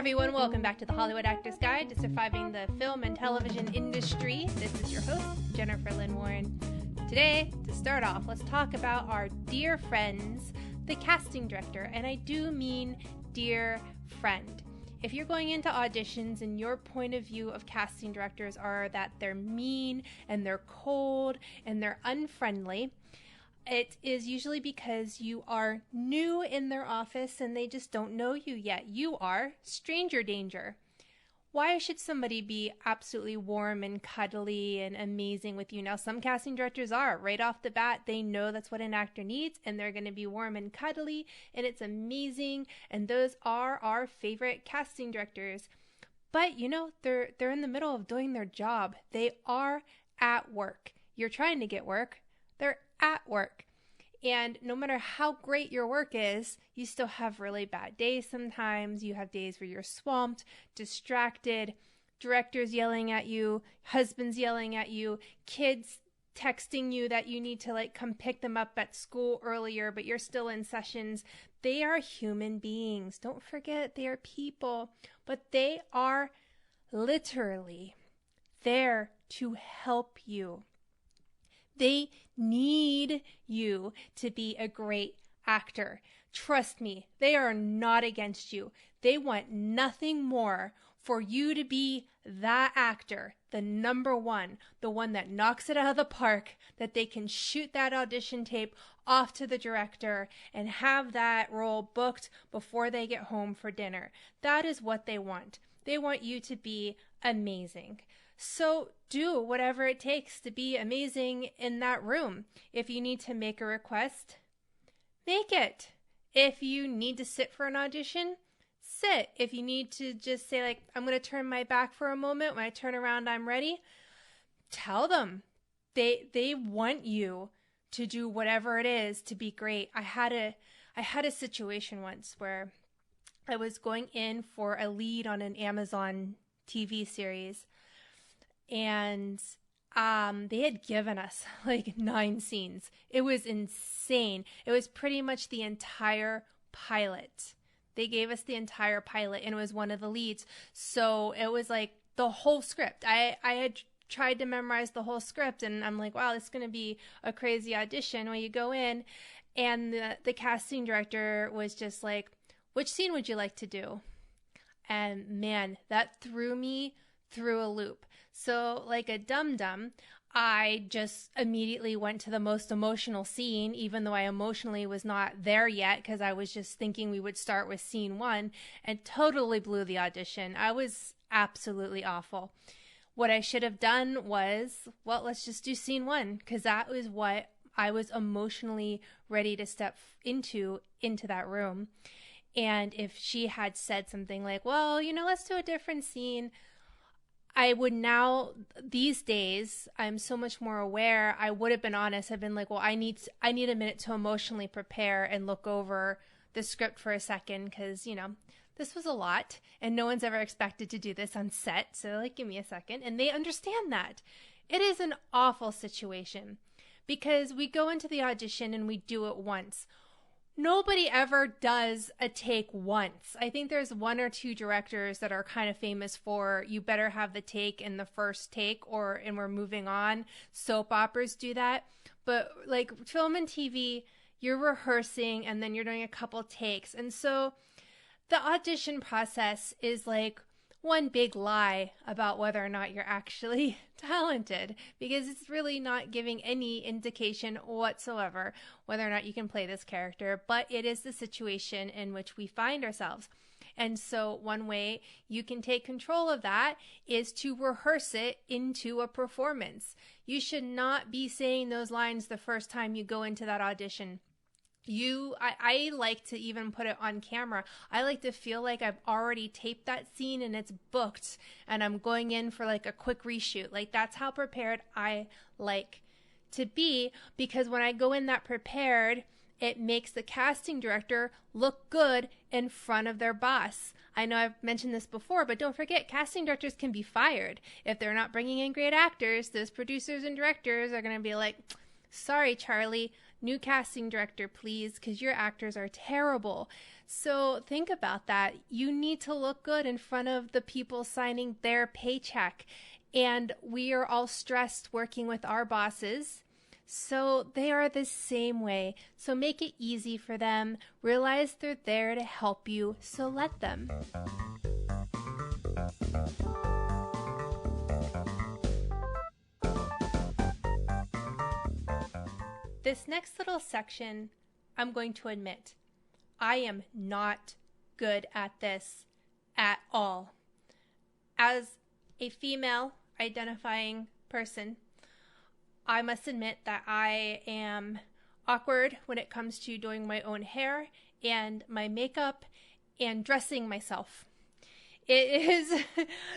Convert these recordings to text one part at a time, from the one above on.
everyone, welcome back to the Hollywood Actors Guide to Surviving the Film and Television Industry. This is your host, Jennifer Lynn Warren. Today, to start off, let's talk about our dear friends, the casting director, and I do mean dear friend. If you're going into auditions and your point of view of casting directors are that they're mean and they're cold and they're unfriendly, it is usually because you are new in their office and they just don't know you yet. You are stranger danger. Why should somebody be absolutely warm and cuddly and amazing with you? Now, some casting directors are. Right off the bat, they know that's what an actor needs, and they're going to be warm and cuddly, and it's amazing, and those are our favorite casting directors. But, you know, they're in the middle of doing their job. They are at work. You're trying to get work. They're at work. And no matter how great your work is, you still have really bad days sometimes. You have days where you're swamped, distracted, directors yelling at you, husbands yelling at you, kids texting you that you need to come pick them up at school earlier, but you're still in sessions. They are human beings. Don't forget, they are people, but they are literally there to help you. They need you to be a great actor. Trust me, they are not against you. They want nothing more for you to be that actor, the number one, the one that knocks it out of the park, that they can shoot that audition tape off to the director and have that role booked before they get home for dinner. That is what they want. They want you to be amazing. So do whatever it takes to be amazing in that room. If you need to make a request, make it. If you need to sit for an audition, sit. If you need to just say, I'm going to turn my back for a moment. When I turn around, I'm ready. Tell them. They want you to do whatever it is to be great. I had a situation once where I was going in for a lead on an Amazon TV series. And they had given us 9 scenes. It was insane. It was pretty much the entire pilot. They gave us the entire pilot, and it was one of the leads. So it was the whole script. I had tried to memorize the whole script, and I'm like, wow, this is going to be a crazy audition. When you go in, and the casting director was just like, which scene would you like to do? And man, that threw me through a loop. So like a dum-dum, I just immediately went to the most emotional scene, even though I emotionally was not there yet because I was just thinking we would start with scene 1, and totally blew the audition. I was absolutely awful. What I should have done was, let's just do scene 1 because that was what I was emotionally ready to step into that room. And if she had said something like, let's do a different scene, I would now, these days, I'm so much more aware. I would have been honest. I've been like, I need a minute to emotionally prepare and look over the script for a second because, this was a lot and no one's ever expected to do this on set. So give me a second. And they understand that. It is an awful situation because we go into the audition and we do it once. Nobody ever does a take once. I think there's 1 or 2 directors that are kind of famous for you better have the take in the first take and we're moving on. Soap operas do that. But film and TV, you're rehearsing and then you're doing a couple takes. And so the audition process is one big lie about whether or not you're actually talented because it's really not giving any indication whatsoever whether or not you can play this character, but it is the situation in which we find ourselves. And so one way you can take control of that is to rehearse it into a performance. You should not be saying those lines the first time you go into that audition. I like to even put it on camera. I like to feel like I've already taped that scene and it's booked and I'm going in for a quick reshoot. That's how prepared I like to be, because when I go in that prepared, it makes the casting director look good in front of their boss. I know I've mentioned this before, but don't forget, casting directors can be fired. If they're not bringing in great actors, those producers and directors are going to be like, sorry, Charlie, New casting director, please, because your actors are terrible. So think about that. You need to look good in front of the people signing their paycheck. And we are all stressed working with our bosses. So they are the same way. So make it easy for them. Realize they're there to help you. So let them. This next little section, I'm going to admit, I am not good at this at all. As a female identifying person, I must admit that I am awkward when it comes to doing my own hair and my makeup and dressing myself. It is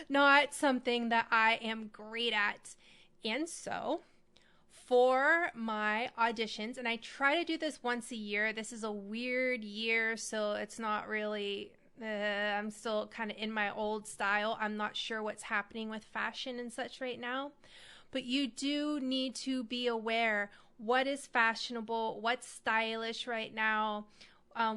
not something that I am great at. And so for my auditions, and I try to do this once a year. This is a weird year, so it's not really, I'm still kind of in my old style. I'm not sure what's happening with fashion and such right now, but you do need to be aware what is fashionable, what's stylish right now,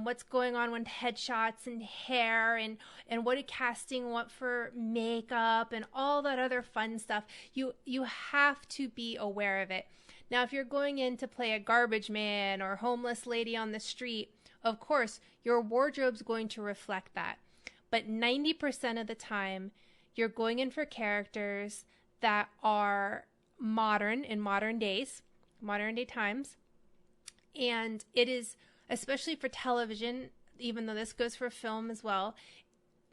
what's going on with headshots and hair, and what a casting want for makeup and all that other fun stuff. You have to be aware of it. Now, if you're going in to play a garbage man or homeless lady on the street, of course, your wardrobe's going to reflect that. But 90% of the time, you're going in for characters that are modern in modern day times. And it is, especially for television, even though this goes for film as well,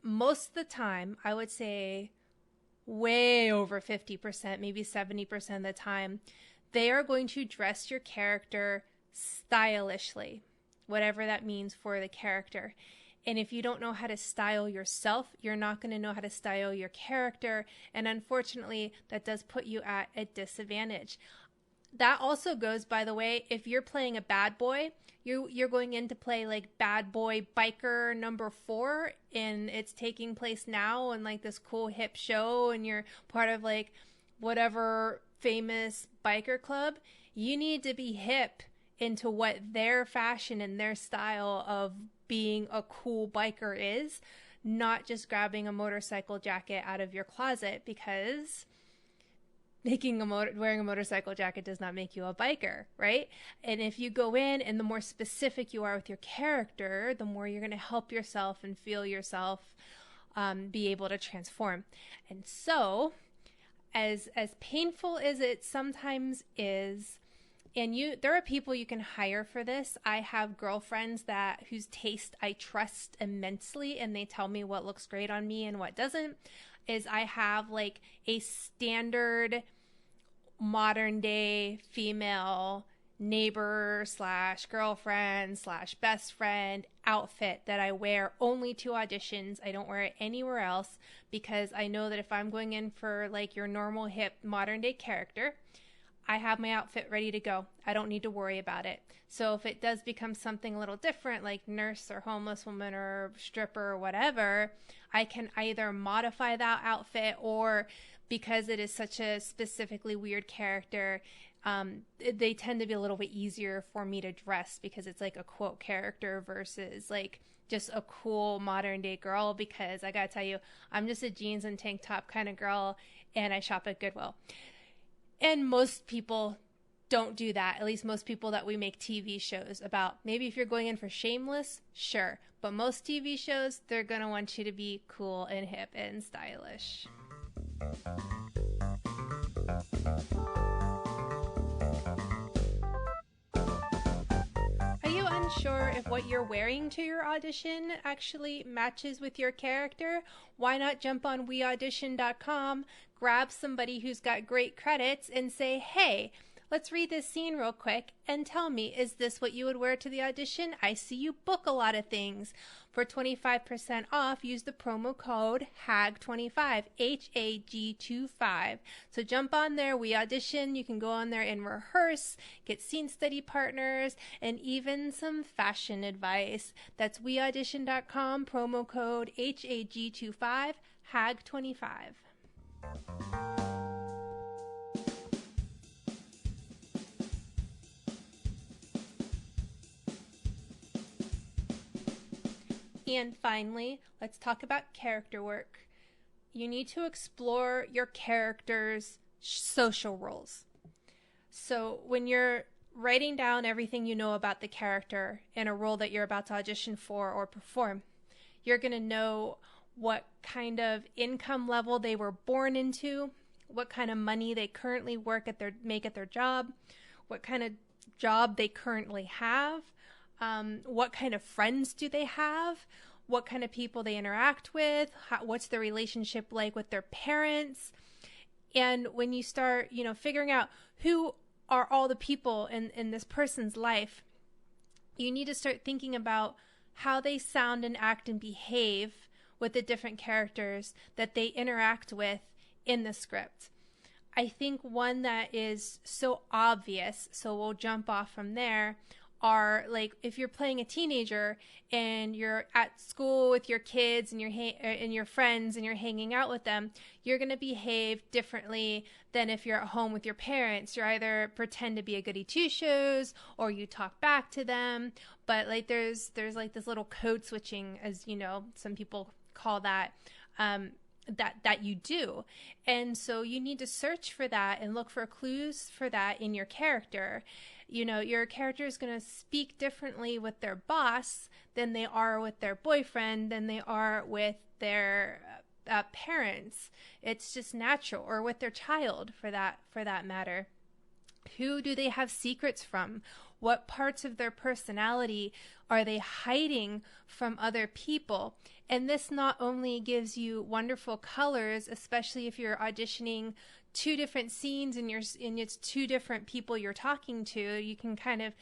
most of the time, I would say way over 50%, maybe 70% of the time, they are going to dress your character stylishly, whatever that means for the character. And if you don't know how to style yourself, you're not going to know how to style your character. And unfortunately, that does put you at a disadvantage. That also goes, by the way, if you're playing a bad boy, you're going in to play like bad boy biker number 4, and it's taking place now in like this cool hip show, and you're part of like whatever famous biker club. You need to be hip into what their fashion and their style of being a cool biker is, not just grabbing a motorcycle jacket out of your closet, because wearing a motorcycle jacket does not make you a biker, right? And if you go in and the more specific you are with your character, the more you're going to help yourself and feel yourself be able to transform. And so, as painful as it sometimes is, and there are people you can hire for this. I have girlfriends whose taste I trust immensely, and they tell me what looks great on me and what doesn't. I have like a standard modern day female neighbor / girlfriend / best friend outfit that I wear only to auditions. I don't wear it anywhere else, because I know that if I'm going in for like your normal hip modern day character, I have my outfit ready to go. I don't need to worry about it. So if it does become something a little different, like nurse or homeless woman or stripper or whatever, I can either modify that outfit, or because it is such a specifically weird character, they tend to be a little bit easier for me to dress, because it's like a quote character versus like just a cool modern day girl. Because I gotta tell you, I'm just a jeans and tank top kind of girl, and I shop at Goodwill. And most people don't do that. At least most people that we make TV shows about. Maybe if you're going in for Shameless, sure. But most TV shows, they're going to want you to be cool and hip and stylish. Are you unsure if what you're wearing to your audition actually matches with your character? Why not jump on weaudition.com, grab somebody who's got great credits, and say, hey, let's read this scene real quick and tell me, is this what you would wear to the audition? I see you book a lot of things. For 25% off, use the promo code HAG25, HAG25. So jump on there, We Audition. You can go on there and rehearse, get scene study partners, and even some fashion advice. That's weaudition.com, promo code HAG25, HAG25. And finally, let's talk about character work. You need to explore your character's social roles. So when you're writing down everything you know about the character in a role that you're about to audition for or perform, you're going to know what kind of income level they were born into, what kind of money they currently make at their job, what kind of job they currently have, what kind of friends do they have, what kind of people they interact with, what's their relationship like with their parents. And when you start, figuring out who are all the people in this person's life, you need to start thinking about how they sound and act and behave with the different characters that they interact with in the script. I think one that is so obvious, so we'll jump off from there, are like if you're playing a teenager and you're at school with your kids and your friends and you're hanging out with them, you're going to behave differently than if you're at home with your parents. You either pretend to be a goody two shoes or you talk back to them. But like there's like this little code switching, as some people call that, that you do. And so you need to search for that and look for clues for that in your character. Your character is going to speak differently with their boss than they are with their boyfriend, than they are with their parents. It's just natural, or with their child for that matter. Who do they have secrets from? What parts of their personality are they hiding from other people? And this not only gives you wonderful colors, especially if you're auditioning two different scenes and it's two different people you're talking to, you can kind of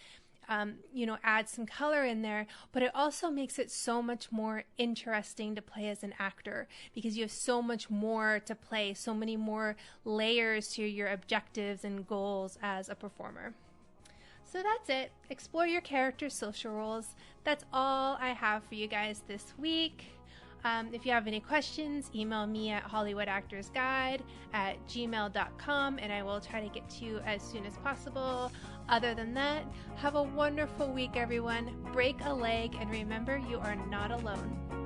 add some color in there, but it also makes it so much more interesting to play as an actor, because you have so much more to play, so many more layers to your objectives and goals as a performer. So that's it. Explore your character's social roles. That's all I have for you guys this week. If you have any questions, email me at hollywoodactorsguide@gmail.com, and I will try to get to you as soon as possible. Other than that, have a wonderful week, everyone. Break a leg, and remember, you are not alone.